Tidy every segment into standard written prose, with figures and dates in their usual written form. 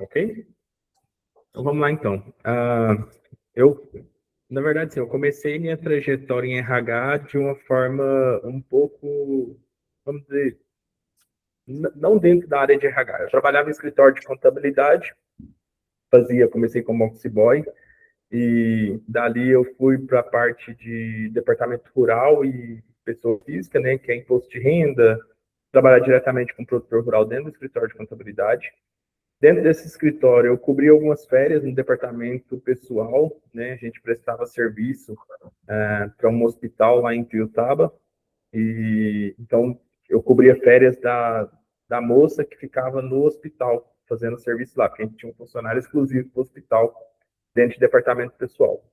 Ok? Então vamos lá então. Eu, na verdade, sim, eu comecei minha trajetória em RH de uma forma um pouco, vamos dizer, não dentro da área de RH. Eu trabalhava em escritório de contabilidade, comecei como office boy, e dali eu fui para a parte de departamento rural e pessoa física, né, que é imposto de renda, trabalhar diretamente com o produtor rural dentro do escritório de contabilidade. Dentro desse escritório, eu cobri algumas férias no departamento pessoal, né? A gente prestava serviço para um hospital lá em Tuiutaba, e então eu cobria férias da moça que ficava no hospital fazendo serviço lá, porque a gente tinha um funcionário exclusivo do hospital dentro do departamento pessoal.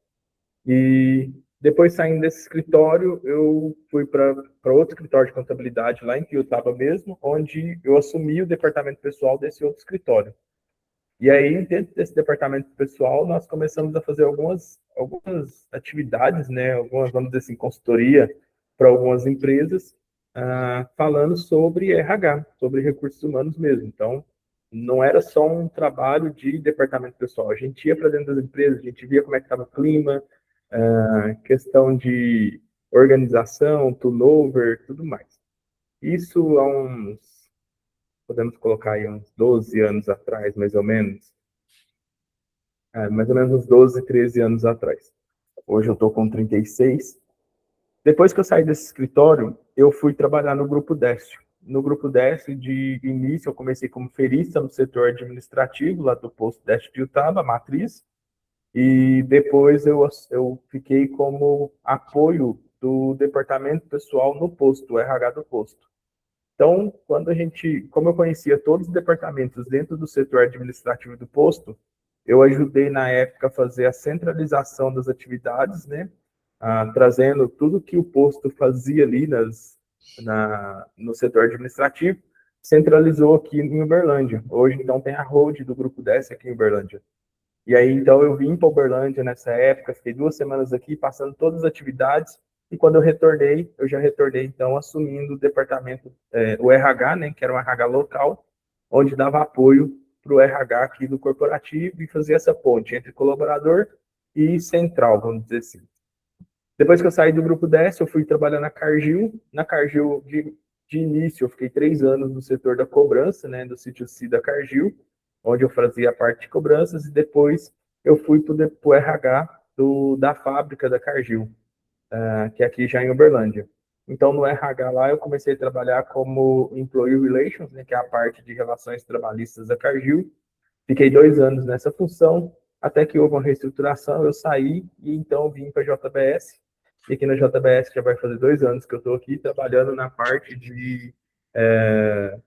E depois, saindo desse escritório, eu fui para outro escritório de contabilidade lá em Tuiutaba mesmo, onde eu assumi o departamento pessoal desse outro escritório. E aí, dentro desse departamento pessoal, nós começamos a fazer algumas atividades, né? Algumas, vamos dizer assim, consultoria para algumas empresas, falando sobre RH, sobre recursos humanos mesmo. Então, não era só um trabalho de departamento pessoal. A gente ia para dentro das empresas, a gente via como é que estava o clima, questão de organização, turnover, tudo mais. Isso há podemos colocar aí uns 12 anos atrás, mais ou menos. Mais ou menos uns 12, 13 anos atrás. Hoje eu estou com 36. Depois que eu saí desse escritório, eu fui trabalhar no Grupo Décio. No Grupo Décio, de início, eu comecei como ferista no setor administrativo, lá do posto Décio de Utaba, matriz, e depois eu fiquei como apoio do departamento pessoal no posto, o RH do posto. Então, como eu conhecia todos os departamentos dentro do setor administrativo do posto, eu ajudei na época a fazer a centralização das atividades, né? Trazendo tudo que o posto fazia ali no setor administrativo, centralizou aqui em Uberlândia. Hoje, então, tem a hold do Grupo 10 aqui em Uberlândia. E aí, então, eu vim para Uberlândia nessa época, fiquei 2 semanas aqui, passando todas as atividades, e quando eu já retornei, então, assumindo o departamento, o RH, né, que era um RH local, onde dava apoio para o RH aqui do corporativo e fazia essa ponte entre colaborador e central, vamos dizer assim. Depois que eu saí do Grupo 10, eu fui trabalhar na Cargill. Na Cargill, de início, eu fiquei 3 anos no setor da cobrança, né, do sítio C da Cargill, onde eu fazia a parte de cobranças, e depois eu fui para o RH da fábrica da Cargill, que é aqui já em Uberlândia. Então, no RH lá, eu comecei a trabalhar como Employee Relations, né, que é a parte de relações trabalhistas da Cargill. Fiquei 2 anos nessa função, até que houve uma reestruturação, eu saí e então vim para a JBS. E aqui na JBS já vai fazer 2 anos que eu estou aqui trabalhando na parte de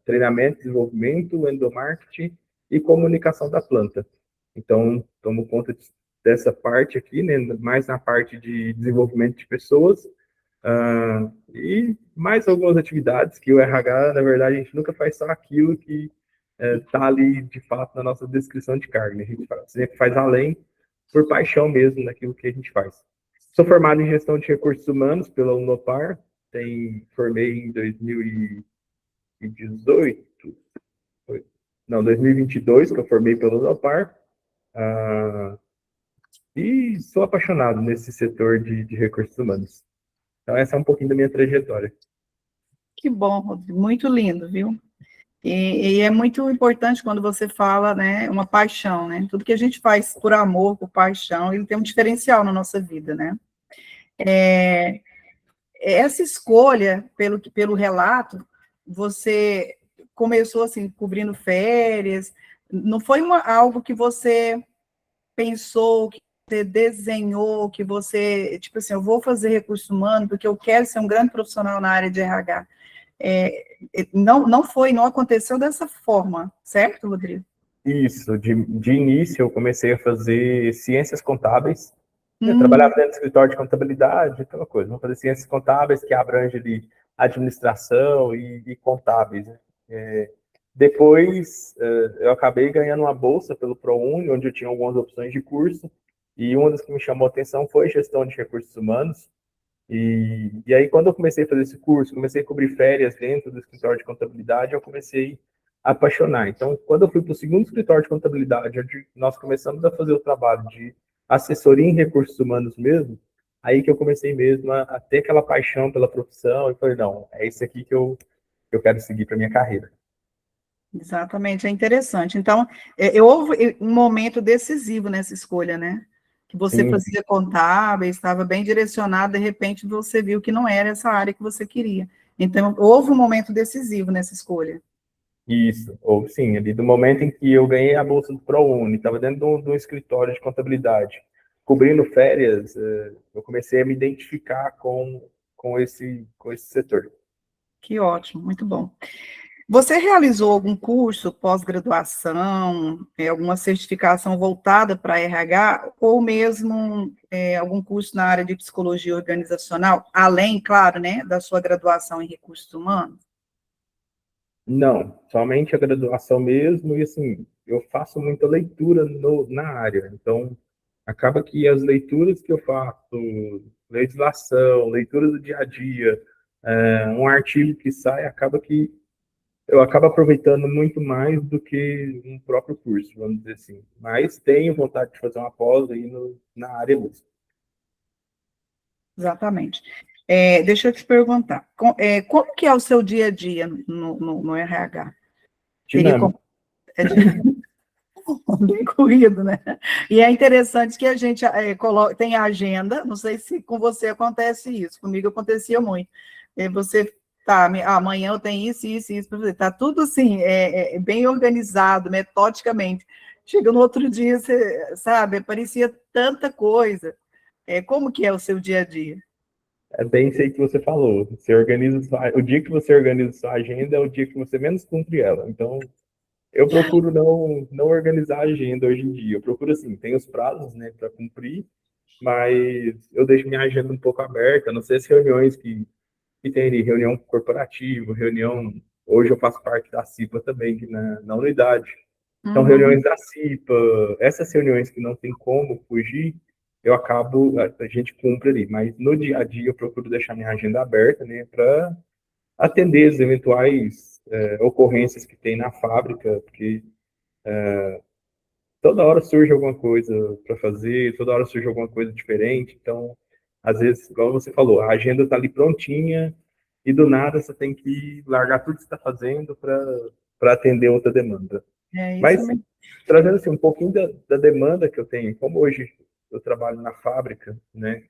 treinamento, desenvolvimento, endomarketing e comunicação da planta. Então, tomo conta dessa parte aqui, né, mais na parte de desenvolvimento de pessoas, e mais algumas atividades que o RH, na verdade, a gente nunca faz só aquilo que está ali, de fato, na nossa descrição de cargo. Né? A gente sempre faz além, por paixão mesmo, naquilo que a gente faz. Sou formado em gestão de recursos humanos pela Unopar, formei em 2018, não, 2022, que eu formei pela Unopar, e sou apaixonado nesse setor de recursos humanos. Então, essa é um pouquinho da minha trajetória. Que bom, Rodrigo, muito lindo, viu? E é muito importante quando você fala, né, uma paixão, né? Tudo que a gente faz por amor, por paixão, ele tem um diferencial na nossa vida, né? Essa escolha, pelo relato, você começou, assim, cobrindo férias, não foi algo que você pensou, que você desenhou, que você, tipo assim, eu vou fazer recurso humano porque eu quero ser um grande profissional na área de RH. Não aconteceu dessa forma, certo, Rodrigo? Isso, de início eu comecei a fazer ciências contábeis. Eu trabalhava dentro do escritório de contabilidade, aquela coisa. Vamos fazer ciências contábeis, que abrange ali administração e contábeis. Né? Depois, eu acabei ganhando uma bolsa pelo ProUni, onde eu tinha algumas opções de curso, e uma das que me chamou a atenção foi gestão de recursos humanos. E aí, quando eu comecei a fazer esse curso, comecei a cobrir férias dentro do escritório de contabilidade, eu comecei apaixonar. Então, quando eu fui para o segundo escritório de contabilidade, onde nós começamos a fazer o trabalho de assessoria em recursos humanos mesmo, aí que eu comecei mesmo a ter aquela paixão pela profissão, e falei, não, é isso aqui que eu quero seguir para minha carreira. Exatamente, é interessante. Então, houve um momento decisivo nessa escolha, né? Que você Sim, fazia contábil, estava bem direcionado, de repente você viu que não era essa área que você queria. Então, houve um momento decisivo nessa escolha. isso. Ou sim, ali do momento em que eu ganhei a bolsa do ProUni, estava dentro do escritório de contabilidade, cobrindo férias, eu comecei a me identificar com esse setor. Que ótimo, muito bom. Você realizou algum curso, pós-graduação, alguma certificação voltada para RH, ou mesmo algum curso na área de psicologia organizacional, além, claro, né, da sua graduação em recursos humanos? Não, somente a graduação mesmo, e assim, eu faço muita leitura na área, então acaba que as leituras que eu faço, legislação, leitura do dia a dia, um artigo que sai, acaba que eu acabo aproveitando muito mais do que um próprio curso, vamos dizer assim. Mas tenho vontade de fazer uma pós aí na área mesmo. Exatamente. Deixa eu te perguntar, como que é o seu dia a dia no RH? Teria como, Dinâmico. é bem corrido, né? E é interessante que a gente tem a agenda, não sei se com você acontece isso, comigo acontecia muito. Você tá, amanhã eu tenho isso, isso, isso para fazer, tá tudo assim, bem organizado, metodicamente. Chega no outro dia, você sabe, parecia tanta coisa. Como que é o seu dia a dia? É bem isso aí que você falou. Você organiza o dia que você organiza sua agenda é o dia que você menos cumpre ela. Então, eu procuro não organizar a agenda hoje em dia. Eu procuro assim, tem os prazos, né, para cumprir, mas eu deixo minha agenda um pouco aberta. Não sei as reuniões que tem ali, reunião corporativa, reunião. Hoje eu faço parte da CIPA também, que na unidade. Então, Uhum. reuniões da CIPA, essas reuniões que não tem como fugir, eu acabo, a gente cumpre ali. Mas no dia a dia eu procuro deixar minha agenda aberta, né, para atender as eventuais ocorrências que tem na fábrica, porque toda hora surge alguma coisa para fazer, toda hora surge alguma coisa diferente. Então, às vezes, igual você falou, a agenda está ali prontinha e do nada você tem que largar tudo que está fazendo para atender outra demanda. É isso Mas, mesmo. trazendo assim, um pouquinho da demanda que eu tenho, como hoje eu trabalho na fábrica, né?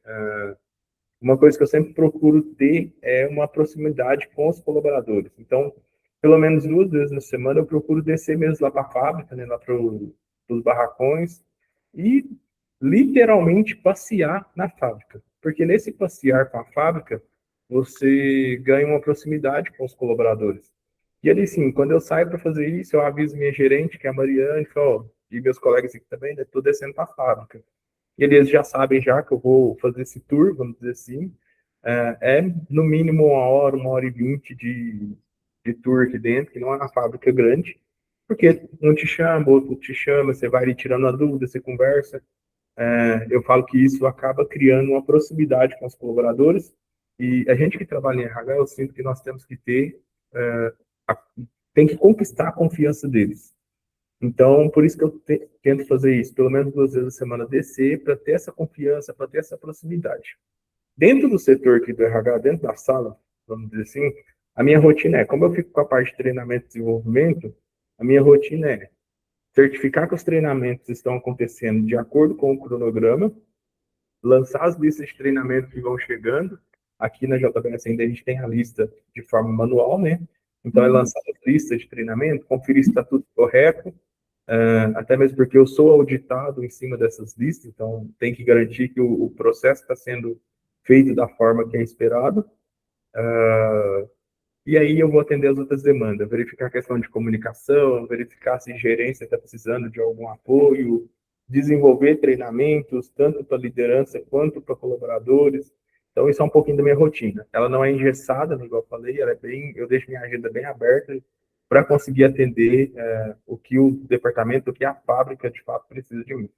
Uma coisa que eu sempre procuro ter é uma proximidade com os colaboradores. Então, pelo menos 2 vezes na semana eu procuro descer mesmo lá para a fábrica, né, lá para os barracões e literalmente passear na fábrica. Porque nesse passear com a fábrica, você ganha uma proximidade com os colaboradores. E ali, sim, quando eu saio para fazer isso, eu aviso minha gerente, que é a Mariane, falo, e meus colegas aqui também, né, estou descendo para a fábrica. E eles já sabem já que eu vou fazer esse tour, vamos dizer assim. No mínimo 1 hora e 20 de tour aqui dentro, que não é uma fábrica grande, porque um te chama, outro te chama, você vai ali tirando a dúvida, você conversa. Eu falo que isso acaba criando uma proximidade com os colaboradores, e a gente que trabalha em RH, eu sinto que nós temos que a- tem que conquistar a confiança deles. Então, por isso que eu tento fazer isso, pelo menos 2 vezes a semana descer, para ter essa confiança, para ter essa proximidade. Dentro do setor aqui do RH, dentro da sala, vamos dizer assim, a minha rotina como eu fico com a parte de treinamento e desenvolvimento, a minha rotina é certificar que os treinamentos estão acontecendo de acordo com o cronograma, lançar as listas de treinamento que vão chegando. Aqui na JBS ainda a gente tem a lista de forma manual, né? Então é Uhum. lançar as listas de treinamento, conferir se está tudo correto, até mesmo porque eu sou auditado em cima dessas listas, então tem que garantir que o processo está sendo feito da forma que é esperado. E aí eu vou atender as outras demandas, verificar a questão de comunicação, verificar se a gerência está precisando de algum apoio, desenvolver treinamentos, tanto para liderança quanto para colaboradores. Então, isso é um pouquinho da minha rotina. Ela não é engessada, né, igual eu falei, eu deixo minha agenda bem aberta para conseguir atender o que o departamento, o que a fábrica de fato precisa de mim.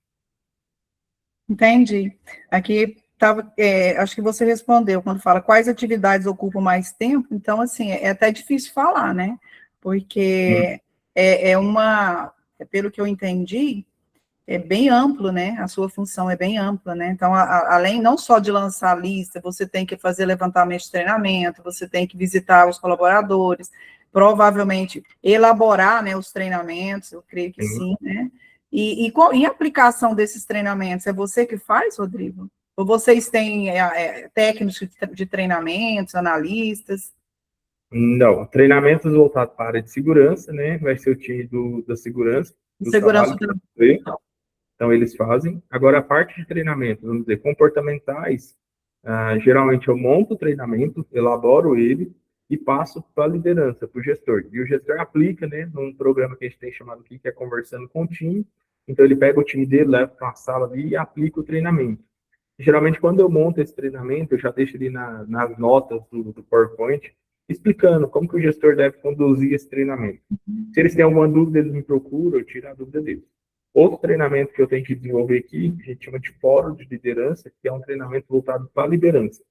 Entendi. Aqui estava, acho que você respondeu quando fala quais atividades ocupam mais tempo, então, assim, é até difícil falar, né? Porque pelo que eu entendi, é bem amplo, né? A sua função é bem ampla, né? Então, além não só de lançar a lista, você tem que fazer levantamento de treinamento, você tem que visitar os colaboradores, provavelmente elaborar, né, os treinamentos, eu creio que sim, né? E a aplicação desses treinamentos, é você que faz, Rodrigo? Ou vocês têm técnicos de treinamentos, analistas? Não, treinamentos voltados para a área de segurança, né? Vai ser o time da segurança, do Segurança trabalho do que eu sei. Então, eles fazem. Agora, a parte de treinamento, vamos dizer, comportamentais, geralmente eu monto o treinamento, elaboro ele e passo para a liderança, para o gestor. E o gestor aplica, né, num programa que a gente tem chamado aqui, que é Conversando com o Time. Então, ele pega o time dele, leva para uma sala ali e aplica o treinamento. Geralmente, quando eu monto esse treinamento, eu já deixo ali nas notas do PowerPoint, explicando como que o gestor deve conduzir esse treinamento. Se eles têm alguma dúvida, eles me procuram, eu tiro a dúvida deles. Outro treinamento que eu tenho que desenvolver aqui, a gente chama de fórum de liderança, que é um treinamento voltado para a liderança.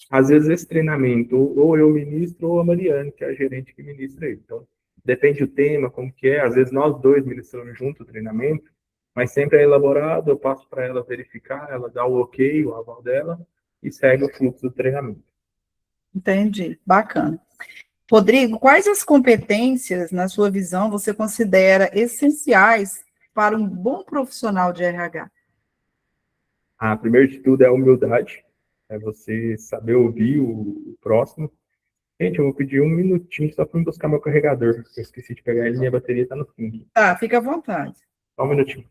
Às vezes esse treinamento, ou eu ministro, ou a Mariane, que é a gerente que ministra ele. Então, depende do tema, como que é. Às vezes nós dois ministramos junto o treinamento, mas sempre é elaborado, eu passo para ela verificar, ela dá o ok, o aval dela, e segue o fluxo do treinamento. Entendi, bacana. Rodrigo, quais as competências, na sua visão, você considera essenciais para um bom profissional de RH? Primeiro de tudo é a humildade, é você saber ouvir o próximo. Gente, eu vou pedir um minutinho só para buscar meu carregador. Eu esqueci de pegar ele e minha bateria está no fim. Tá, fica à vontade. Só um minutinho.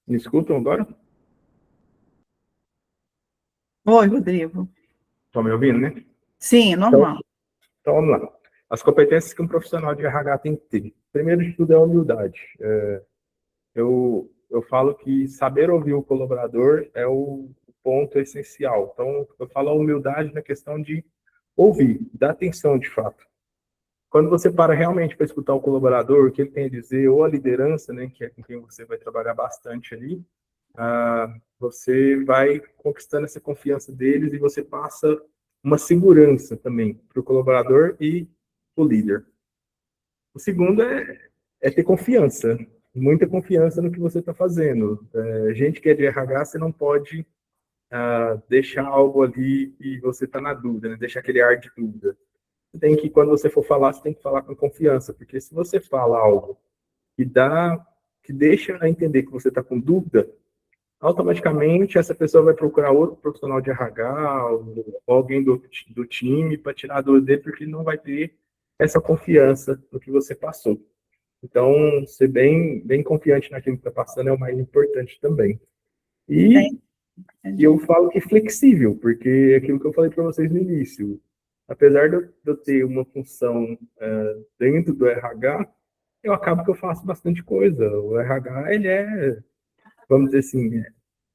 Me escutam agora? Oi, Rodrigo. Estão me ouvindo, né? Sim, normal. Então, vamos lá. As competências que um profissional de RH tem que ter. Primeiro de tudo é a humildade. Eu falo que saber ouvir o colaborador é o ponto essencial. Então, eu falo a humildade na questão de ouvir, dar atenção de fato. Quando você para realmente para escutar o colaborador, o que ele tem a dizer, ou a liderança, né, que é com quem você vai trabalhar bastante ali, você vai conquistando essa confiança deles e você passa uma segurança também para o colaborador e o líder. O segundo é ter confiança, muita confiança no que você está fazendo. Gente que é de RH, você não pode deixar algo ali e você está na dúvida, né? Deixar aquele ar de dúvida. Você tem que, quando você for falar, você tem que falar com confiança, porque se você fala algo que deixa a entender que você está com dúvida, automaticamente essa pessoa vai procurar outro profissional de RH ou alguém do time para tirar a dúvida dele, porque ele não vai ter essa confiança no que você passou. Então, ser bem confiante naquilo que está passando é o mais importante também. E eu falo que flexível, porque é aquilo que eu falei para vocês no início, apesar de eu ter uma função dentro do RH, eu acabo que eu faço bastante coisa. O RH, ele vamos dizer assim,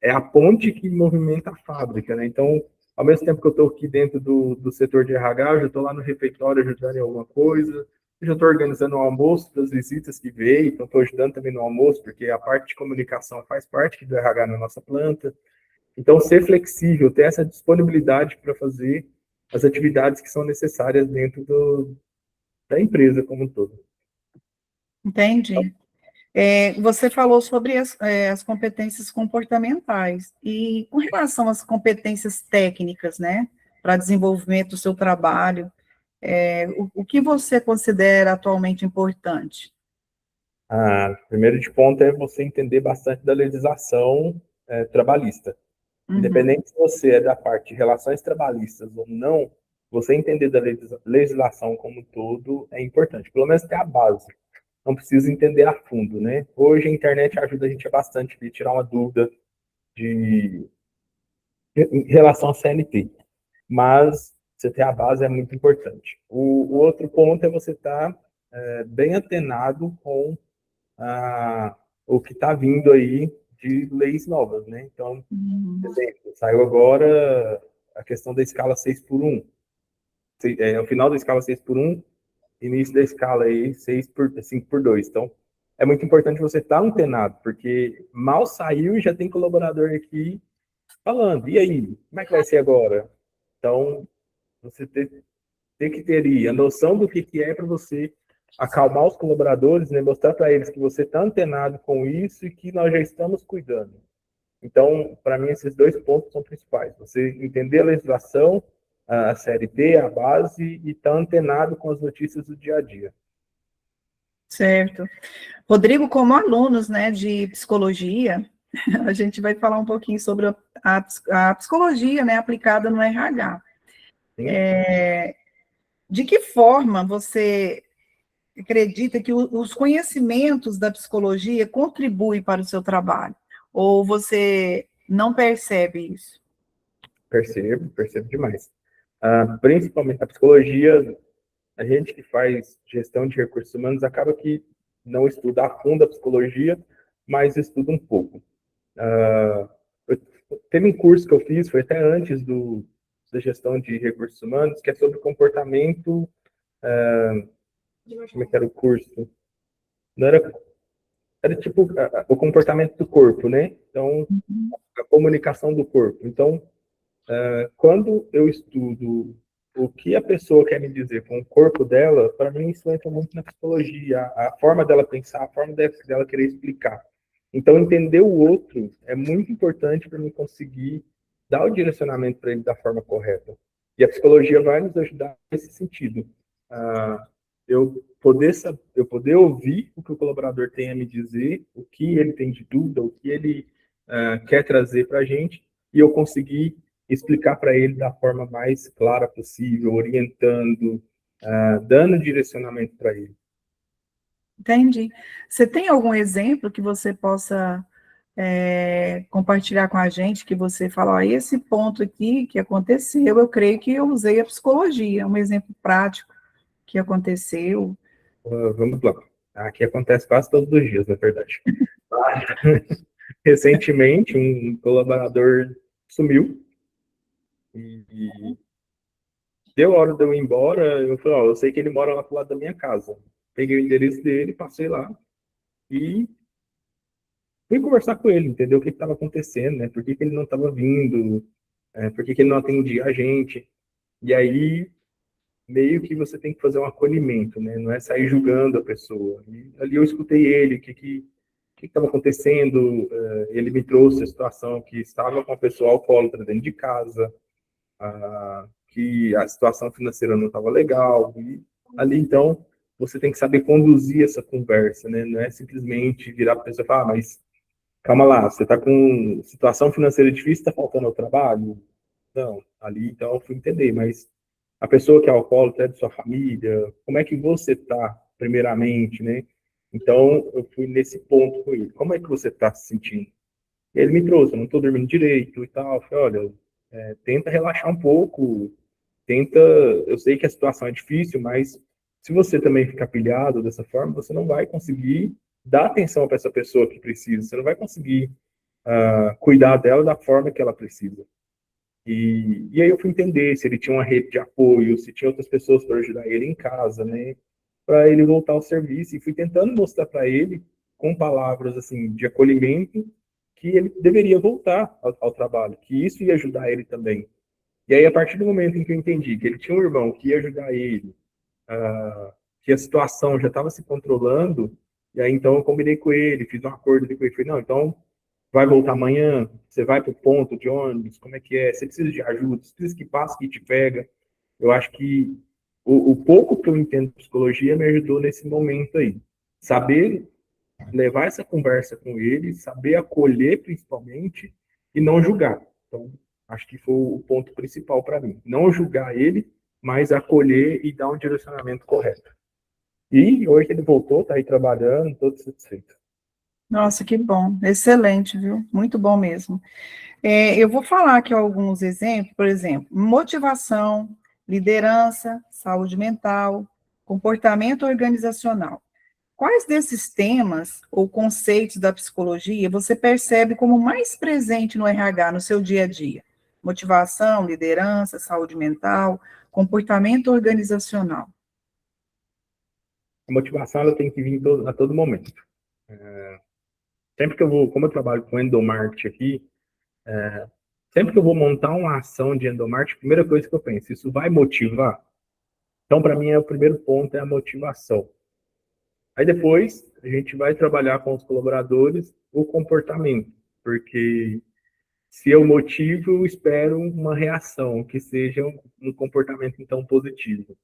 é a ponte que movimenta a fábrica, né? Então, ao mesmo tempo que eu estou aqui dentro do setor de RH, eu já estou lá no refeitório ajudando em alguma coisa, eu já estou organizando o almoço das visitas que veio, então estou ajudando também no almoço, porque a parte de comunicação faz parte do RH na nossa planta. Então, ser flexível, ter essa disponibilidade para fazer as atividades que são necessárias dentro da empresa como um todo. Entendi. Você falou sobre as competências comportamentais, e com relação às competências técnicas, né, para desenvolvimento do seu trabalho, o que você considera atualmente importante? Primeiro de ponto é você entender bastante da legislação trabalhista. Independente se você é da parte de relações trabalhistas ou não, você entender da legislação como um todo é importante. Pelo menos ter a base. Não precisa entender a fundo, né? Hoje a internet ajuda a gente bastante a tirar uma dúvida de em relação à CLT. Mas você ter a base é muito importante. O outro ponto é você estar bem antenado com o que está vindo aí de leis novas, né? Então, por exemplo, saiu agora a questão da escala 6 por 1. O final da escala 6 por 1, início da escala aí 5 por 2. Então, é muito importante você estar antenado, porque mal saiu e já tem colaborador aqui falando, e aí, como é que vai ser agora? Então, você tem que ter aí a noção do que é para você acalmar os colaboradores, né? Mostrar para eles que você está antenado com isso e que nós já estamos cuidando. Então, para mim, esses dois pontos são principais. Você entender a legislação, a CLT, a base, e estar antenado com as notícias do dia a dia. Certo. Rodrigo, como alunos, né, de psicologia, a gente vai falar um pouquinho sobre a psicologia, né, aplicada no RH. De que forma você acredita que os conhecimentos da psicologia contribuem para o seu trabalho? Ou você não percebe isso? Percebo demais. Principalmente a psicologia, a gente que faz gestão de recursos humanos acaba que não estuda a fundo a psicologia, mas estuda um pouco. Teve um curso que eu fiz, foi até antes da gestão de recursos humanos, que é sobre comportamento. Como é que era o curso? Não era tipo o comportamento do corpo, né? Então, a comunicação do corpo. Então, quando eu estudo o que a pessoa quer me dizer com o corpo dela, para mim isso entra muito na psicologia, a forma dela pensar, a forma dela querer explicar. Então, entender o outro é muito importante para mim conseguir dar o direcionamento para ele da forma correta. E a psicologia vai nos ajudar nesse sentido. Eu poder ouvir o que o colaborador tem a me dizer, o que ele tem de dúvida, o que ele quer trazer para a gente, e eu conseguir explicar para ele da forma mais clara possível, orientando, dando direcionamento para ele. Entendi. Você tem algum exemplo que você possa compartilhar com a gente, que você fala, ó, esse ponto aqui que aconteceu, eu creio que eu usei a psicologia, um exemplo prático que aconteceu. Vamos lá. Aqui acontece quase todos os dias, na verdade. Recentemente, um colaborador sumiu e deu hora de eu ir embora. Eu falei, ó, eu sei que ele mora lá pro lado da minha casa. Peguei o endereço dele, passei lá e fui conversar com ele, entender o que estava acontecendo, né? Por que ele não estava vindo, por que ele não atendia a gente. E aí, meio que você tem que fazer um acolhimento, né? Não é sair julgando a pessoa. E ali eu escutei ele, o que estava acontecendo. Ele me trouxe a situação que estava com a pessoa alcoólatra dentro de casa, que a situação financeira não estava legal. E ali, então, você tem que saber conduzir essa conversa, né? Não é simplesmente virar para a pessoa e falar, mas calma lá, você está com situação financeira difícil, está faltando ao trabalho? Não, ali então eu fui entender, mas a pessoa que é alcoólatra é de sua família, como é que você está, primeiramente, né? Então eu fui nesse ponto com ele, como é que você está se sentindo? E ele me trouxe, eu não estou dormindo direito e tal, eu falei, olha, tenta relaxar um pouco, tenta, eu sei que a situação é difícil, mas se você também ficar pilhado dessa forma, você não vai conseguir dar atenção para essa pessoa que precisa, você não vai conseguir cuidar dela da forma que ela precisa. E aí eu fui entender se ele tinha uma rede de apoio, se tinha outras pessoas para ajudar ele em casa, né? Para ele voltar ao serviço. E fui tentando mostrar para ele, com palavras assim de acolhimento, que ele deveria voltar ao trabalho, que isso ia ajudar ele também. E aí, a partir do momento em que eu entendi que ele tinha um irmão que ia ajudar ele, que a situação já estava se controlando, e aí então eu combinei com ele, fiz um acordo com ele, falei, não, então vai voltar amanhã, você vai para o ponto de ônibus, como é que é? Você precisa de ajuda, você precisa que passe que te pega. Eu acho que o pouco que eu entendo de psicologia me ajudou nesse momento aí. Saber levar essa conversa com ele, saber acolher principalmente e não julgar. Então, acho que foi o ponto principal para mim. Não julgar ele, mas acolher e dar um direcionamento correto. E hoje ele voltou, está aí trabalhando, todo satisfeito. Nossa, que bom, excelente, viu? Muito bom mesmo. Eu vou falar aqui alguns exemplos, por exemplo, motivação, liderança, saúde mental, comportamento organizacional. Quais desses temas ou conceitos da psicologia você percebe como mais presente no RH, no seu dia a dia? Motivação, liderança, saúde mental, comportamento organizacional. A motivação ela tem que vir a todo momento. Sempre que eu vou, como eu trabalho com endomarketing aqui, sempre que eu vou montar uma ação de endomarketing, a primeira coisa que eu penso, isso vai motivar? Então, para mim, o primeiro ponto é a motivação. Aí depois, a gente vai trabalhar com os colaboradores o comportamento, porque se eu motivo, eu espero uma reação, que seja um comportamento, então, positivo.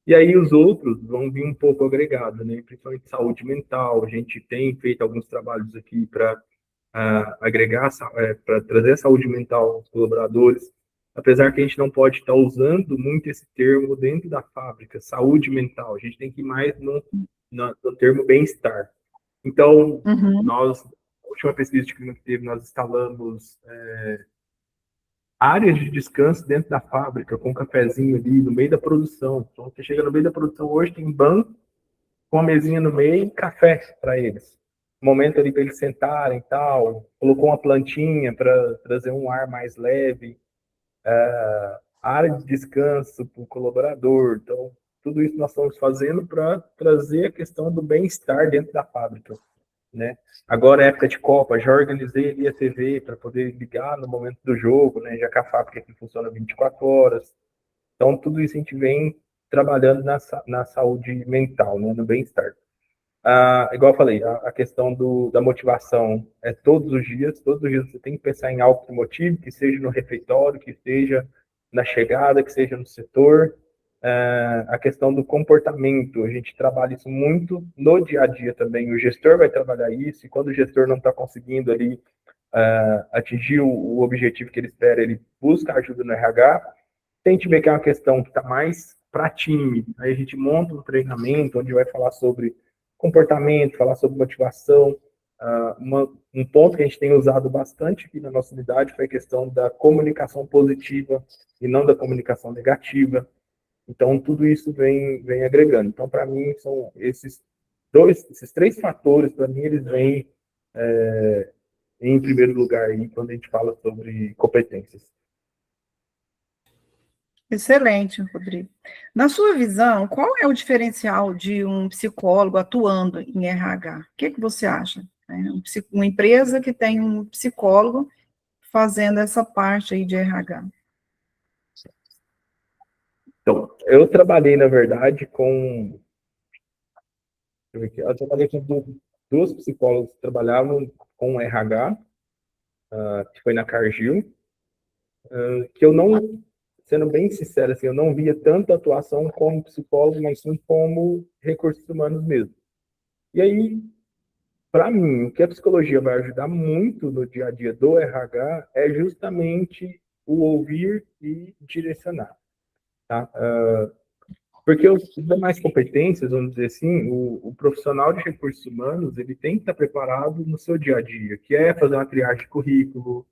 E aí os outros vão vir um pouco agregado, né? Principalmente saúde mental. A gente tem feito alguns trabalhos aqui para agregar, para trazer a saúde mental aos colaboradores, apesar que a gente não pode estar usando muito esse termo dentro da fábrica, saúde mental. A gente tem que ir mais no termo bem-estar. Então, nós, a última pesquisa de clima que teve, nós instalamos áreas de descanso dentro da fábrica, com um cafezinho ali, no meio da produção. Então, você chega no meio da produção hoje, tem banco, com a mesinha no meio e café para eles. Momento ali para eles sentarem e tal. Colocou uma plantinha para trazer um ar mais leve. Área de descanso para o colaborador. Então, tudo isso nós estamos fazendo para trazer a questão do bem-estar dentro da fábrica. Né? Agora é época de Copa, já organizei ali a TV para poder ligar no momento do jogo, né? Já que a fábrica aqui funciona 24 horas. Então, tudo isso a gente vem trabalhando na saúde mental, né? No bem-estar. Igual eu falei, a questão da motivação é todos os dias você tem que pensar em algo que motive, que seja no refeitório, que seja na chegada, que seja no setor. A questão do comportamento, a gente trabalha isso muito no dia a dia também. O gestor vai trabalhar isso, e quando o gestor não está conseguindo ali atingir o objetivo que ele espera, ele busca ajuda no RH. Tente ver que é uma questão que está mais para time. Aí a gente monta um treinamento onde vai falar sobre comportamento, falar sobre motivação. Um ponto que a gente tem usado bastante aqui na nossa unidade foi a questão da comunicação positiva e não da comunicação negativa. Então, tudo isso vem agregando. Então, para mim, são esses três fatores, para mim, eles vêm em primeiro lugar aí, quando a gente fala sobre competências. Excelente, Rodrigo. Na sua visão, qual é o diferencial de um psicólogo atuando em RH? O que você acha? Uma empresa que tem um psicólogo fazendo essa parte aí de RH. Então, eu trabalhei, na verdade, eu trabalhei com duas psicólogas que trabalhavam com RH, que foi na Cargill, que eu não, sendo bem sincero, assim, eu não via tanta atuação como psicólogo, mas sim como recursos humanos mesmo. E aí, para mim, o que a psicologia vai ajudar muito no dia a dia do RH é justamente o ouvir e direcionar, tá? Porque os demais competências, vamos dizer assim, o profissional de recursos humanos, ele tem que estar preparado no seu dia a dia, que é fazer uma triagem de currículo,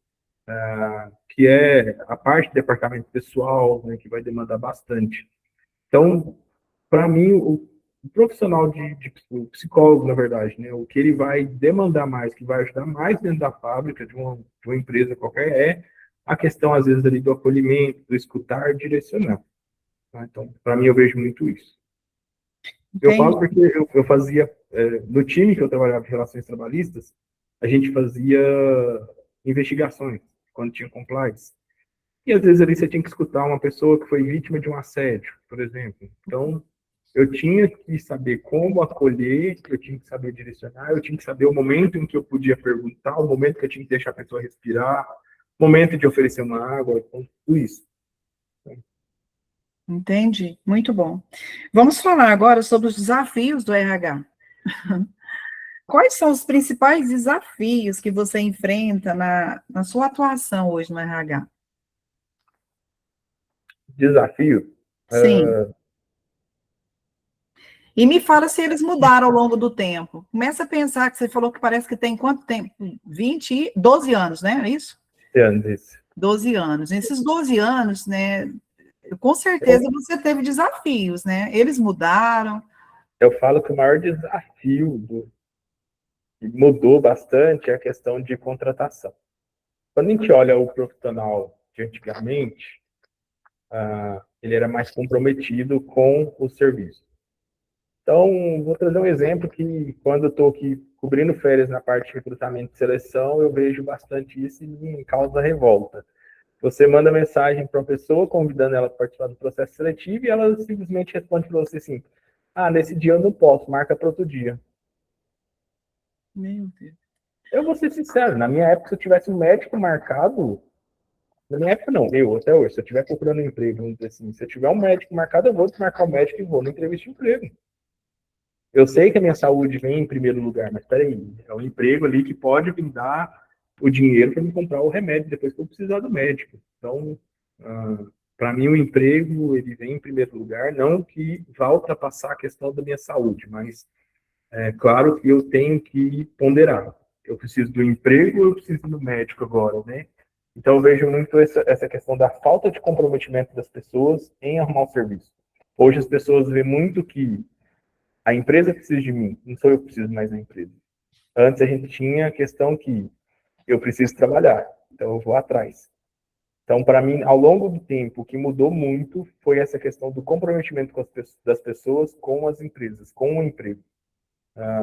que é a parte do departamento pessoal, né, que vai demandar bastante. Então, para mim, o profissional o psicólogo, na verdade, né, o que ele vai demandar mais, que vai ajudar mais dentro da fábrica, de uma empresa qualquer, é a questão, às vezes, ali do acolhimento, do escutar, direcionar. Tá? Então, para mim, eu vejo muito isso. Eu falo porque eu fazia, no time que eu trabalhava em relações trabalhistas, a gente fazia investigações, quando tinha compliance. E às vezes ali você tinha que escutar uma pessoa que foi vítima de um assédio, por exemplo. Então, eu tinha que saber como acolher, eu tinha que saber direcionar, eu tinha que saber o momento em que eu podia perguntar, o momento que eu tinha que deixar a pessoa respirar, o momento de oferecer uma água, então, tudo isso. Entendi, muito bom. Vamos falar agora sobre os desafios do RH. quais são os principais desafios que você enfrenta na sua atuação hoje no RH? Desafio? Sim. E me fala se eles mudaram ao longo do tempo. Começa a pensar que você falou que parece que tem quanto tempo? 12 anos, né? É isso? Anos. 12 anos. Nesses 12 anos, né? Com certeza você teve desafios, né? Eles mudaram. Eu falo que o maior desafio que mudou bastante é a questão de contratação. Quando a gente olha o profissional de antigamente, ele era mais comprometido com o serviço. Então, vou trazer um exemplo que, quando eu estou aqui cobrindo férias na parte de recrutamento e seleção, eu vejo bastante isso e me causa revolta. Você manda mensagem para uma pessoa convidando ela para participar do processo seletivo e ela simplesmente responde para você assim: ah, nesse dia eu não posso, marca para outro dia. Meu Deus. Eu vou ser sincero, na minha época, se eu tivesse um médico marcado, na minha época não, eu até hoje, se eu estiver procurando um emprego, vamos dizer assim, se eu tiver um médico marcado, eu vou desmarcar o médico e vou na entrevista de emprego. Eu sei que a minha saúde vem em primeiro lugar, mas peraí, é um emprego ali que pode me dar o dinheiro para me comprar o remédio depois que eu precisar do médico. Então, para mim, o emprego ele vem em primeiro lugar, não que vá ultrapassar a questão da minha saúde, mas é claro que eu tenho que ponderar. Eu preciso do emprego, eu preciso do médico agora, né? Então, eu vejo muito essa questão da falta de comprometimento das pessoas em arrumar o serviço. Hoje, as pessoas veem muito que a empresa precisa de mim, não sou eu que preciso mais da empresa. Antes, a gente tinha a questão que eu preciso trabalhar, então eu vou atrás. Então, para mim, ao longo do tempo, o que mudou muito foi essa questão do comprometimento das pessoas com as empresas, com o emprego.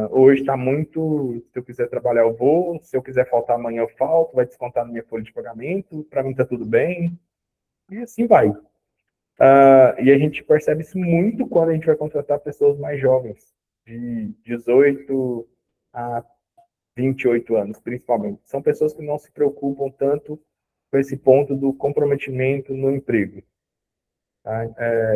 Hoje está muito, se eu quiser trabalhar, eu vou, se eu quiser faltar amanhã, eu falto, vai descontar na minha folha de pagamento, para mim está tudo bem, e assim vai. E a gente percebe isso muito quando a gente vai contratar pessoas mais jovens, de 18 a 28 anos, principalmente. São pessoas que não se preocupam tanto com esse ponto do comprometimento no emprego. Tá?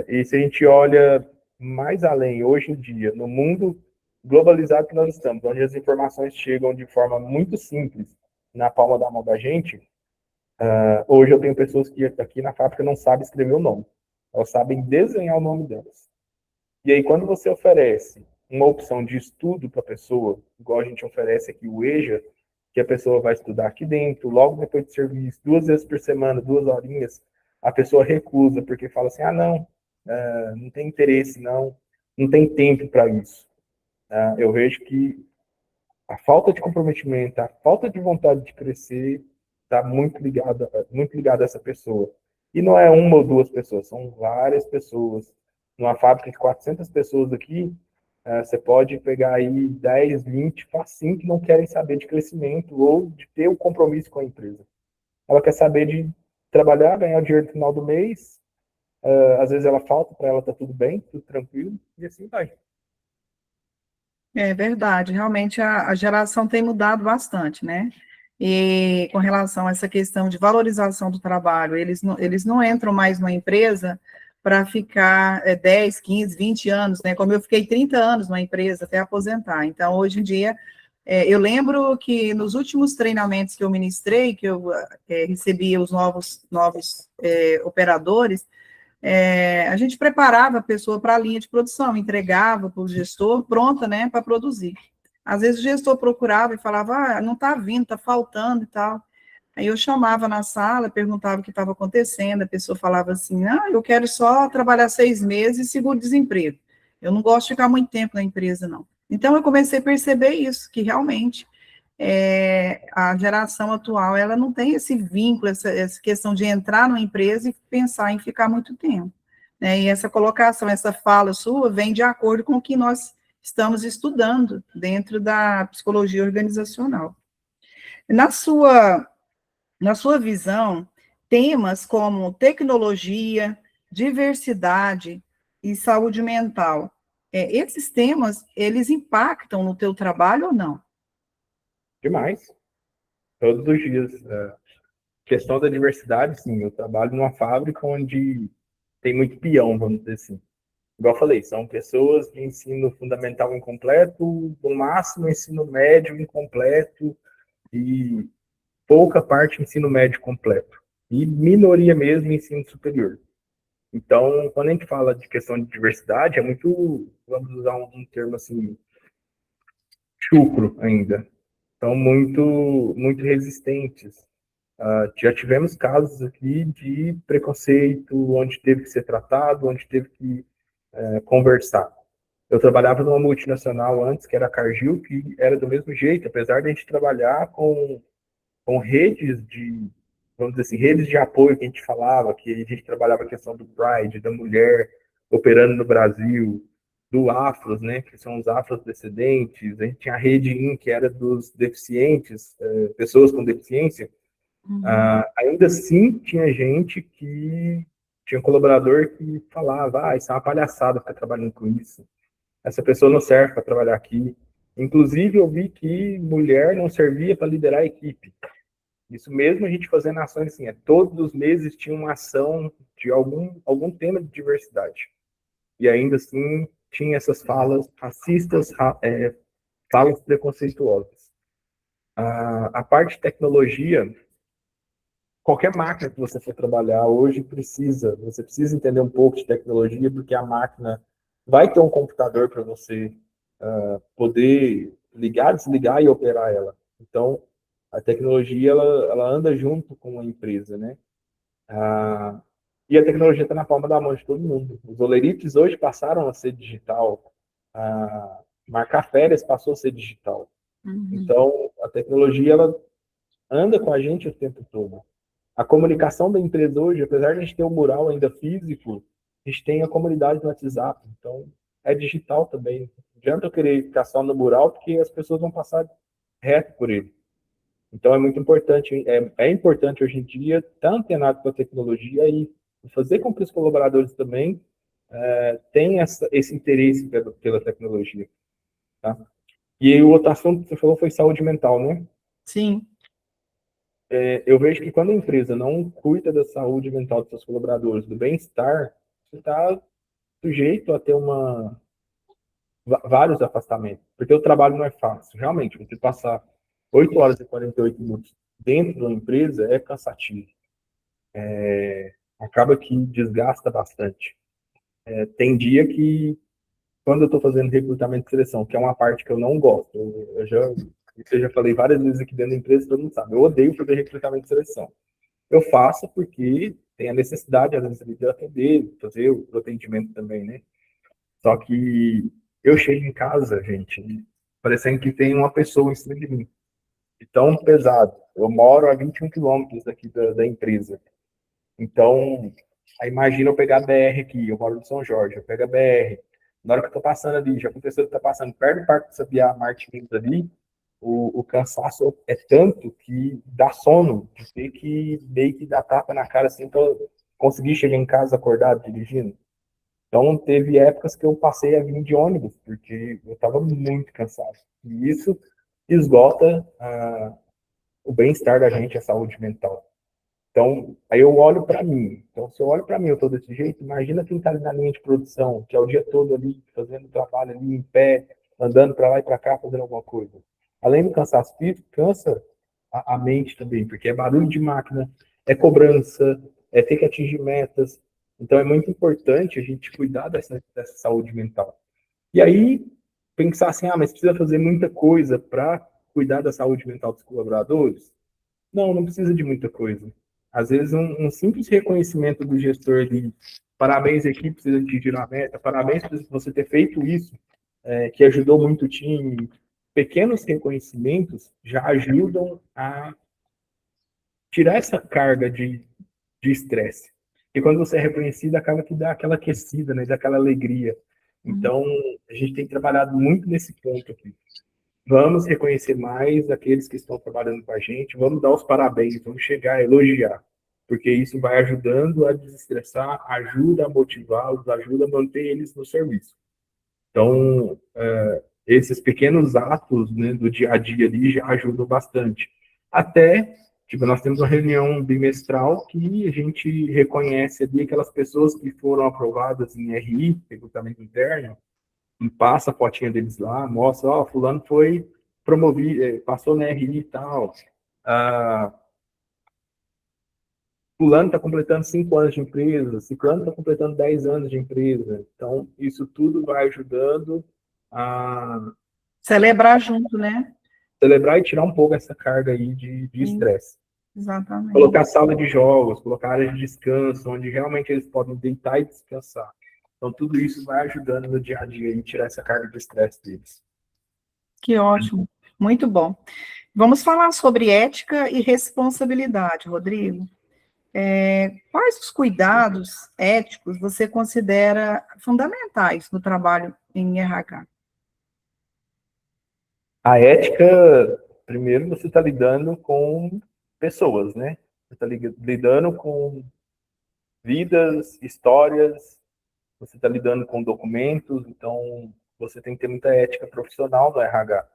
E se a gente olha mais além, hoje em dia, no mundo globalizado que nós estamos, onde as informações chegam de forma muito simples na palma da mão da gente, hoje eu tenho pessoas que aqui na fábrica não sabem escrever o nome. Elas sabem desenhar o nome delas. E aí, quando você oferece uma opção de estudo para a pessoa, igual a gente oferece aqui o EJA, que a pessoa vai estudar aqui dentro, logo depois de serviço, 2 vezes por semana, 2 horinhas, a pessoa recusa, porque fala assim, não, não tem interesse, não tem tempo para isso. Eu vejo que a falta de comprometimento, a falta de vontade de crescer, está muito ligada a essa pessoa. E não é uma ou duas pessoas, são várias pessoas. Numa fábrica de 400 pessoas aqui, você pode pegar aí 10, 20, facinho, que não querem saber de crescimento ou de ter o compromisso com a empresa. Ela quer saber de trabalhar, ganhar o dinheiro no final do mês, às vezes ela falta, para ela tá tudo bem, tudo tranquilo, e assim vai. É verdade, realmente a geração tem mudado bastante, né? E com relação a essa questão de valorização do trabalho, eles não entram mais numa empresa para ficar 10, 15, 20 anos, né? Como eu fiquei 30 anos numa empresa até aposentar. Então, hoje em dia, eu lembro que nos últimos treinamentos que eu ministrei, que eu recebia os novos operadores, a gente preparava a pessoa para a linha de produção, entregava para o gestor pronta, né, para produzir. Às vezes o gestor procurava e falava, não está vindo, está faltando e tal. Aí eu chamava na sala, perguntava o que estava acontecendo, a pessoa falava assim, eu quero só trabalhar 6 meses e seguro-desemprego. Eu não gosto de ficar muito tempo na empresa, não. Então eu comecei a perceber isso, que realmente a geração atual, ela não tem esse vínculo, essa questão de entrar numa empresa e pensar em ficar muito tempo, né? E essa colocação, essa fala sua, vem de acordo com o que nós estamos estudando dentro da psicologia organizacional. Na sua visão, temas como tecnologia, diversidade e saúde mental, esses temas, eles impactam no teu trabalho ou não? Demais. Todos os dias. Questão da diversidade, sim. Eu trabalho numa fábrica onde tem muito peão, vamos dizer assim. igual eu falei, são pessoas de ensino fundamental incompleto, no máximo ensino médio incompleto e pouca parte ensino médio completo. E minoria mesmo ensino superior. Então, quando a gente fala de questão de diversidade, é muito, vamos usar um termo assim, chucro ainda. Então, muito resistentes. Já tivemos casos aqui de preconceito, onde teve que ser tratado, onde teve que conversar. Eu trabalhava numa multinacional antes, que era a Cargill, que era do mesmo jeito, apesar de a gente trabalhar com redes de, vamos dizer assim, redes de apoio que a gente falava, que a gente trabalhava a questão do Pride, da mulher operando no Brasil, do Afros, né, que são os afrodescendentes, a gente tinha a Rede IN, que era dos deficientes, pessoas com deficiência. Ainda assim tinha gente que tinha um colaborador que falava, isso é uma palhaçada ficar trabalhando com isso, essa pessoa não serve para trabalhar aqui. Inclusive eu vi que mulher não servia para liderar a equipe. Isso mesmo a gente fazendo ações assim, todos os meses tinha uma ação de algum tema de diversidade. E ainda assim tinha essas falas racistas, falas preconceituosas. A parte de tecnologia, qualquer máquina que você for trabalhar hoje você precisa entender um pouco de tecnologia, porque a máquina vai ter um computador para você poder ligar, desligar e operar ela. Então, a tecnologia, ela anda junto com a empresa, né? E a tecnologia está na palma da mão de todo mundo. Os olerites hoje passaram a ser digital. Marcar férias passou a ser digital. Então, a tecnologia, ela anda com a gente o tempo todo. A comunicação da empresa hoje, apesar de a gente ter o mural ainda físico, a gente tem a comunidade no WhatsApp. Então, é digital também. Não adianta eu querer ficar só no mural, porque as pessoas vão passar reto por ele. Então, é muito importante, é importante hoje em dia estar antenado com a tecnologia e fazer com que os colaboradores também tenham esse interesse pela tecnologia. Tá? E aí, o outro assunto que você falou foi saúde mental, né? Sim. Eu vejo que quando a empresa não cuida da saúde mental dos seus colaboradores, do bem-estar, você está sujeito a ter vários afastamentos. Porque o trabalho não é fácil. Realmente, você passar 8 horas e 48 minutos dentro de uma empresa é cansativo. Acaba que desgasta bastante. Tem dia que, quando eu estou fazendo recrutamento e seleção, que é uma parte que eu não gosto, eu já falei várias vezes aqui dentro da empresa, todo mundo sabe, eu odeio fazer recrutamento e seleção. Eu faço porque tem a necessidade, às vezes, de atender, fazer o atendimento também, né? Só que eu chego em casa, gente, parecendo que tem uma pessoa em cima de mim. De tão pesado. Eu moro a 21 quilômetros daqui da empresa. Então, aí imagina eu pegar a BR aqui, eu moro em São Jorge, eu pego a BR. Na hora que eu tô passando ali, já aconteceu de estar passando perto do Parque do Sabiá, Martins ali, o cansaço é tanto que dá sono, de ter que meio que dar tapa na cara assim para conseguir chegar em casa acordado dirigindo. Então teve épocas que eu passei a vir de ônibus, porque eu estava muito cansado. E isso esgota o bem-estar da gente, a saúde mental. Então, aí eu olho para mim. Então, se eu olho para mim, eu estou desse jeito, imagina quem está ali na linha de produção, que é o dia todo ali, fazendo trabalho ali em pé, andando para lá e para cá, fazendo alguma coisa. Além do cansaço físico, cansa a mente também, porque é barulho de máquina, é cobrança, é ter que atingir metas. Então, é muito importante a gente cuidar dessa saúde mental. E aí, pensar assim, mas precisa fazer muita coisa para cuidar da saúde mental dos colaboradores? Não precisa de muita coisa. Às vezes, um simples reconhecimento do gestor de parabéns, equipe, precisa atingir a meta, parabéns por você ter feito isso, que ajudou muito o time. Pequenos reconhecimentos já ajudam a tirar essa carga de estresse. E quando você é reconhecido, acaba que dá aquela aquecida, né? Dá aquela alegria. Então, a gente tem trabalhado muito nesse ponto aqui. Vamos reconhecer mais aqueles que estão trabalhando com a gente, vamos dar os parabéns, vamos chegar a elogiar, porque isso vai ajudando a desestressar, ajuda a motivá-los, ajuda a manter eles no serviço. Então, esses pequenos atos, né, do dia a dia ali já ajudam bastante. Até Tipo, nós temos uma reunião bimestral que a gente reconhece ali aquelas pessoas que foram aprovadas em RI, recrutamento interno, e passa a fotinha deles lá, mostra, ó, fulano foi promovido, passou na RI e tal. Ah, fulano está completando 5 anos de empresa, ciclano está completando 10 anos de empresa. Então, isso tudo vai ajudando a Celebrar junto, né? celebrar e tirar um pouco essa carga aí de Sim, estresse. exatamente. Colocar sala de jogos, colocar área de descanso, onde realmente eles podem deitar e descansar. Então, tudo isso vai ajudando no dia a dia e tirar essa carga de estresse deles. Que ótimo. Muito bom. Vamos falar sobre ética e responsabilidade, Rodrigo. Quais os cuidados éticos você considera fundamentais no trabalho em RH? A ética, primeiro, você está lidando com pessoas, né? Você está lidando com vidas, histórias, você está lidando com documentos, então você tem que ter muita ética profissional no RH.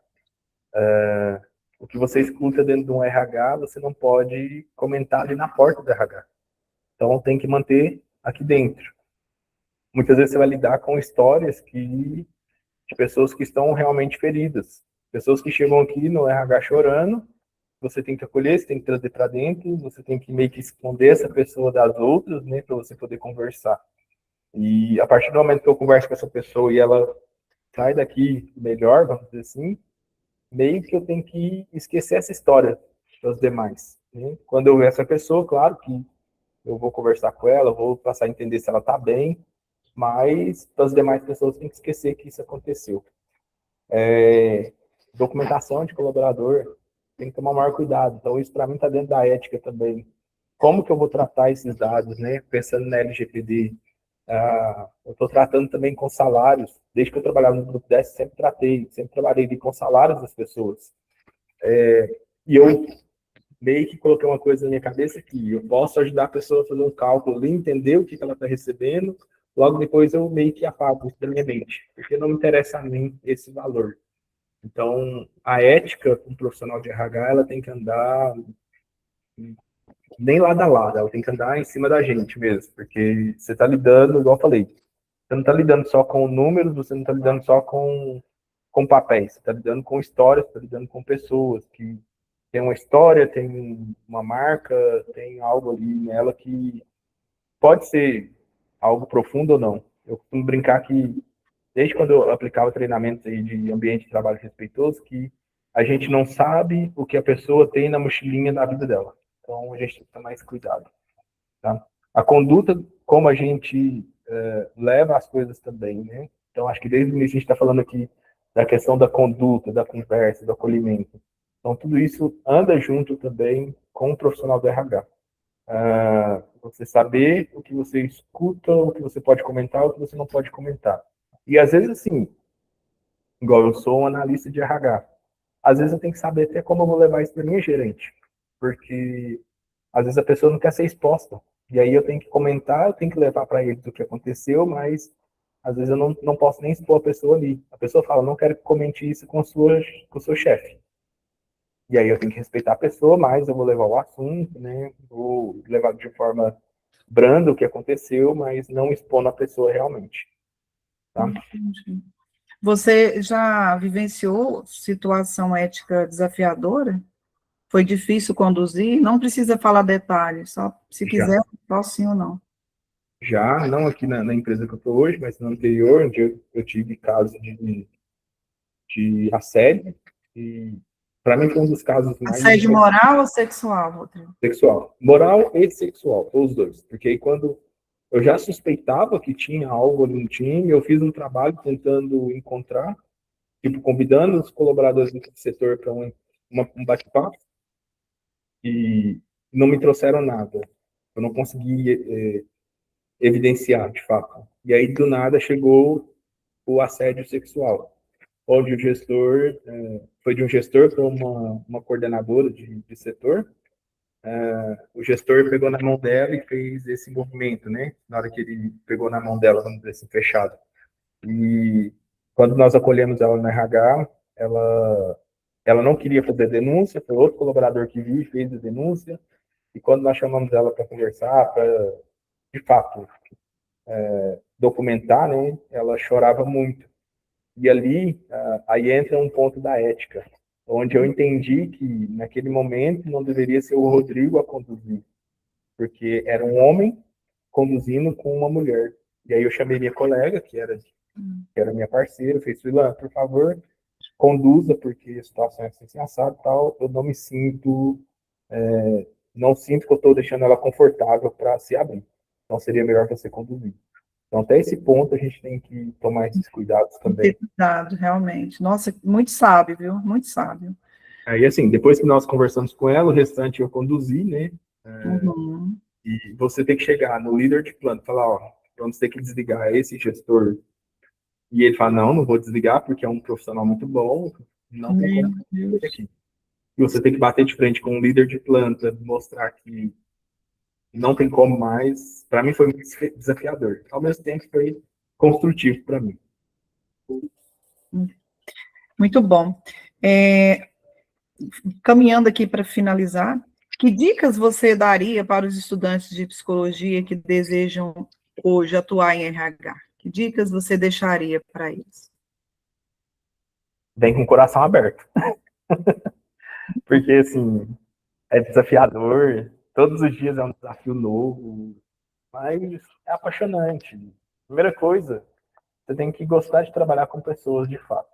O que você escuta dentro de um RH, você não pode comentar ali na porta do RH. Então tem que manter aqui dentro. Muitas vezes você vai lidar com histórias de pessoas que estão realmente feridas. Pessoas que chegam aqui no RH chorando, você tem que acolher, você tem que trazer para dentro, você tem que meio que esconder essa pessoa das outras, né, para você poder conversar. E a partir do momento que eu converso com essa pessoa e ela sai daqui melhor, vamos dizer assim, meio que eu tenho que esquecer essa história dos demais. Né? Quando eu ver essa pessoa, claro que eu vou conversar com ela, vou passar a entender se ela está bem, mas as demais pessoas têm que esquecer que isso aconteceu. Documentação de colaborador tem que tomar o maior cuidado. Então, isso para mim está dentro da ética também. Como que eu vou tratar esses dados, né? Pensando na LGPD, eu estou tratando também com salários. Desde que eu trabalhava no Grupo 10, sempre trabalhei com salários das pessoas. E eu meio que coloquei uma coisa na minha cabeça que eu posso ajudar a pessoa a fazer um cálculo ali, entender o que ela está recebendo, logo depois eu meio que apago isso da minha mente, porque não me interessa a mim esse valor. Então, a ética com um profissional de RH, ela tem que andar nem lado a lado, ela tem que andar em cima da gente mesmo, porque você está lidando, igual eu falei, você não está lidando só com números, você não está lidando só com papéis, você está lidando com histórias, você está lidando com pessoas que tem uma história, tem uma marca, tem algo ali nela que pode ser algo profundo ou não. Eu costumo brincar que, desde quando eu aplicava treinamentos aí de ambiente de trabalho respeitoso, que a gente não sabe o que a pessoa tem na mochilinha da vida dela. Então, a gente tem que tomar esse cuidado. Tá? A conduta, como a gente leva as coisas também, né? Então, acho que desde o início a gente está falando aqui da questão da conduta, da conversa, do acolhimento. Então, tudo isso anda junto também com o profissional do RH. Você saber o que você escuta, o que você pode comentar, o que você não pode comentar. E às vezes, assim, igual eu sou um analista de RH, às vezes eu tenho que saber até como eu vou levar isso para minha gerente, porque às vezes a pessoa não quer ser exposta. E aí eu tenho que comentar, eu tenho que levar para ele do que aconteceu, mas às vezes eu não posso nem expor a pessoa ali. A pessoa fala, não quero que comente isso com o seu chefe. E aí eu tenho que respeitar a pessoa, mas eu vou levar o assunto, né? Vou levar de forma branda o que aconteceu, mas não expondo a pessoa realmente. Tá? Entendi. Você já vivenciou situação ética desafiadora? Foi difícil conduzir? Não precisa falar detalhes, só se Já. quiser, só sim ou não. Já, não aqui na empresa que eu estou hoje, mas no anterior, onde eu tive casos de assédio, e para mim foi um dos casos mais Assédio moral ou sexual, Rodrigo? sexual. Moral e sexual, os dois. Porque aí quando eu já suspeitava que tinha algo ali no time, eu fiz um trabalho tentando encontrar, tipo, convidando os colaboradores do setor para um bate-papo, e não me trouxeram nada. Eu não consegui evidenciar, de fato. E aí, do nada, chegou o assédio sexual, onde o gestor, foi de um gestor para uma coordenadora de setor. O gestor pegou na mão dela e fez esse movimento, né? Na hora que ele pegou na mão dela, vamos dizer assim, fechado. E quando nós acolhemos ela no RH, ela ela não queria fazer denúncia, foi outro colaborador que viu e fez a denúncia, e quando nós chamamos ela para conversar, para, de fato, documentar, né, ela chorava muito. E ali, aí entra um ponto da ética, onde eu entendi que, naquele momento, não deveria ser o Rodrigo a conduzir, porque era um homem conduzindo com uma mulher. E aí eu chamei minha colega, que era minha parceira, fez, Sulan, por favor, conduza, porque a situação é assim, assado e tal, eu não me sinto, não sinto que eu estou deixando ela confortável para se abrir. Então seria melhor você conduzir. Então até esse ponto a gente tem que tomar esses cuidados também. Cuidado, realmente. Nossa, muito sábio, viu? Muito sábio. Aí assim, depois que nós conversamos com ela, o restante eu conduzi, né? Uhum. E você tem que chegar no líder de plano, falar, ó, vamos ter que desligar esse gestor. E ele fala, não, não vou desligar porque é um profissional muito bom, não tem Meu como Deus. fazer aqui. E você tem que bater de frente com um líder de planta, mostrar que não tem como mais. Para mim foi muito desafiador. Ao mesmo tempo foi construtivo para mim. Muito bom. Caminhando aqui para finalizar, que dicas você daria para os estudantes de psicologia que desejam hoje atuar em RH? Que dicas você deixaria para eles? Vem com o coração aberto. Porque, assim, é desafiador. Todos os dias é um desafio novo. Mas é apaixonante. Primeira coisa, você tem que gostar de trabalhar com pessoas de fato.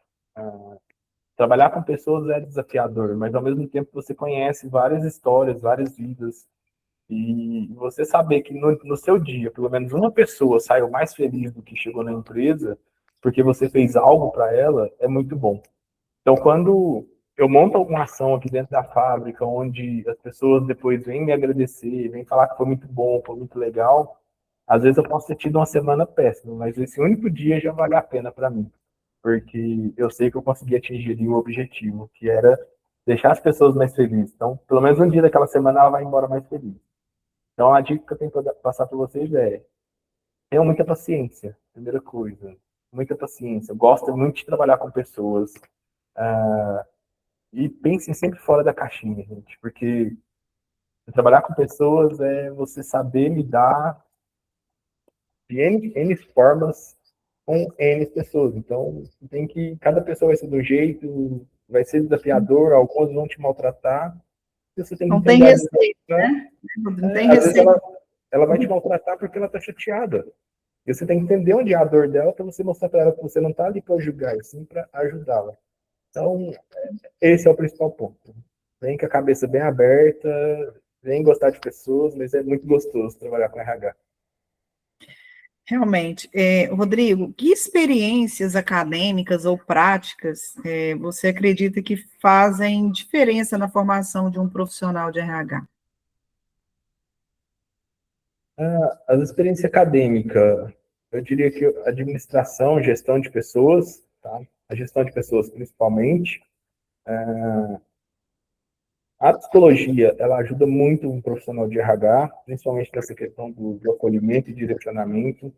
Trabalhar com pessoas é desafiador, mas ao mesmo tempo você conhece várias histórias, várias vidas. E você saber que no seu dia, pelo menos uma pessoa saiu mais feliz do que chegou na empresa, porque você fez algo para ela, é muito bom. Então, quando eu monto alguma ação aqui dentro da fábrica, onde as pessoas depois vêm me agradecer, vêm falar que foi muito bom, foi muito legal, às vezes eu posso ter tido uma semana péssima, mas esse único dia já vale a pena para mim, porque eu sei que eu consegui atingir ali o objetivo, que era deixar as pessoas mais felizes. Então, pelo menos um dia daquela semana ela vai embora mais feliz. Então, a dica que eu tenho para passar para vocês é: tenham muita paciência, primeira coisa. Muita paciência. Gosto muito de trabalhar com pessoas. E pensem sempre fora da caixinha, gente, porque trabalhar com pessoas é você saber lidar de N formas com N pessoas. Então, tem que, cada pessoa vai ser do jeito, vai ser desafiador, alguns vão te maltratar, e você tem que Não tem entender, receita, né? Não tem às vezes receita. ela vai te maltratar porque ela está chateada. E você tem que entender onde é a dor dela para você mostrar para ela que você não está ali para julgar, e sim para ajudá-la. Então, esse é o principal ponto. Vem com a cabeça bem aberta, vem gostar de pessoas, mas é muito gostoso trabalhar com RH. Realmente. Rodrigo, que experiências acadêmicas ou práticas você acredita que fazem diferença na formação de um profissional de RH? As experiências acadêmicas, eu diria que administração, gestão de pessoas, tá? A gestão de pessoas principalmente. A psicologia, ela ajuda muito um profissional de RH, principalmente nessa questão do acolhimento e direcionamento,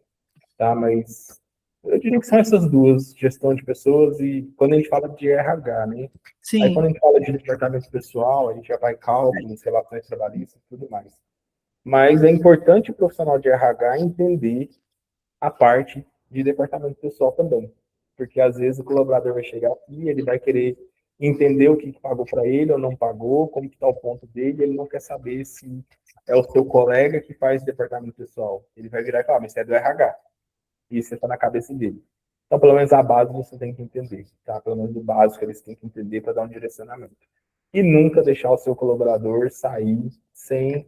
tá? Mas eu diria que são essas duas, gestão de pessoas e quando a gente fala de RH, né? Aí quando Sim, a gente fala de departamento pessoal, a gente já vai cálculos, relações trabalhistas e tudo mais. Mas é importante o profissional de RH entender a parte de departamento pessoal também. Porque às vezes o colaborador vai chegar aqui, ele vai querer entender o que pagou para ele ou não pagou, como está o ponto dele, ele não quer saber se é o seu colega que faz departamento pessoal. Ele vai virar e falar, mas você é do RH. E isso está na cabeça dele. Então, pelo menos a base você tem que entender, tá? Pelo menos o básico eles têm que entender para dar um direcionamento. E nunca deixar o seu colaborador sair sem,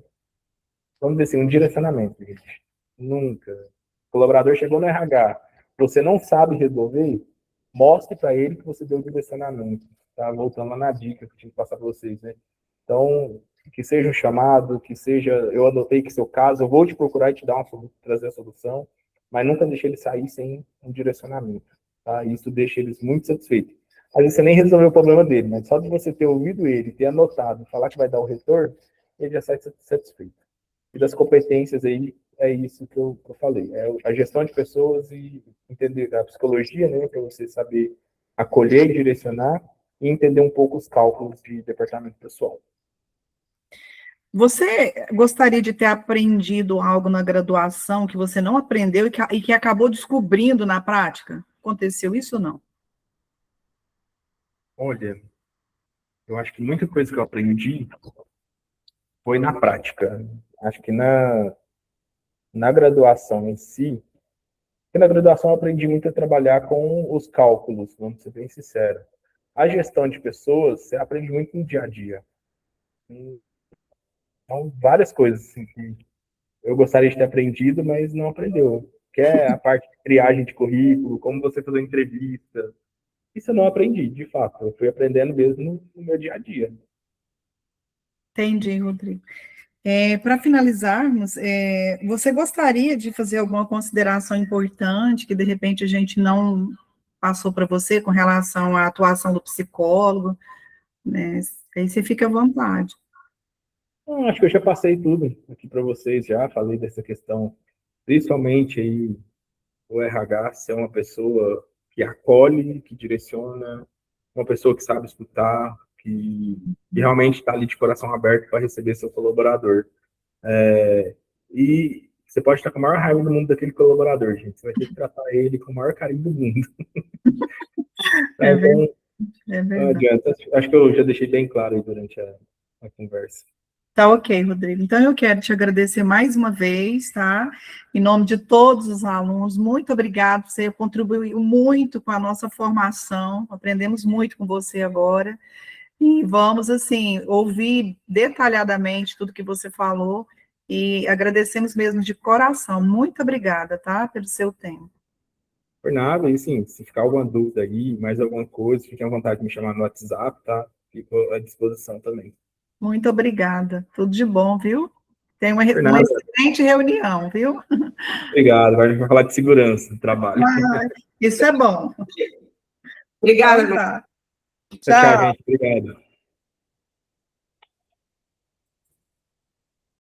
vamos dizer assim, um direcionamento, gente. Nunca. O colaborador chegou no RH, você não sabe resolver, mostre para ele que você deu o direcionamento. Tá? Voltando lá na dica que eu tinha que passar para vocês, né? Então, que seja um chamado, que seja, eu anotei que seu caso, eu vou te procurar e te dar trazer a solução, mas nunca deixe ele sair sem um direcionamento. Tá? Isso deixa eles muito satisfeitos. Às vezes você nem resolveu o problema dele, mas só de você ter ouvido ele, ter anotado, falar que vai dar o retorno, ele já sai satisfeito. E das competências aí, é isso que eu falei. É a gestão de pessoas e entender a psicologia, né, para você saber acolher e direcionar, e entender um pouco os cálculos de departamento pessoal. Você gostaria de ter aprendido algo na graduação que você não aprendeu e que acabou descobrindo na prática? Aconteceu isso ou não? Olha, eu acho que muita coisa que eu aprendi foi na prática. Acho que na graduação em si, porque na graduação eu aprendi muito a trabalhar com os cálculos, vamos ser bem sinceros. A gestão de pessoas, você aprende muito no dia a dia. Então, várias coisas assim, que eu gostaria de ter aprendido, mas não aprendeu. Que é a parte de triagem de currículo, como você fazer entrevista. Isso eu não aprendi, de fato. Eu fui aprendendo mesmo no meu dia a dia. Entendi, Rodrigo. Para finalizarmos, você gostaria de fazer alguma consideração importante que de repente a gente não passou para você com relação à atuação do psicólogo, né? Aí você fica à vontade. Acho que eu já passei tudo aqui para vocês, já falei dessa questão, principalmente aí o RH ser uma pessoa que acolhe, que direciona, uma pessoa que sabe escutar, que realmente está ali de coração aberto para receber seu colaborador. E você pode estar com a maior raiva do mundo daquele colaborador, gente. Você vai ter que tratar ele com o maior carinho do mundo. Tá? É verdade, Então, é não verdade. adianta. Acho que eu já deixei bem claro aí durante a conversa. Tá ok, Rodrigo. Então, eu quero te agradecer mais uma vez, tá? Em nome de todos os alunos, muito obrigado. Você contribuiu muito com a nossa formação, aprendemos muito com você agora. E vamos, assim, ouvir detalhadamente tudo que você falou e agradecemos mesmo de coração. Muito obrigada, tá? Pelo seu tempo. Por nada, e assim, se ficar alguma dúvida aí, mais alguma coisa, fiquem à vontade de me chamar no WhatsApp, tá? Fico à disposição também. Muito obrigada. Tudo de bom, viu? Tenha Por uma nada, excelente reunião, viu? obrigado. Vai falar de segurança do trabalho. Ah, isso é bom. Obrigada, Então tá. Tchau, tchau, Tchau. gente. Obrigado.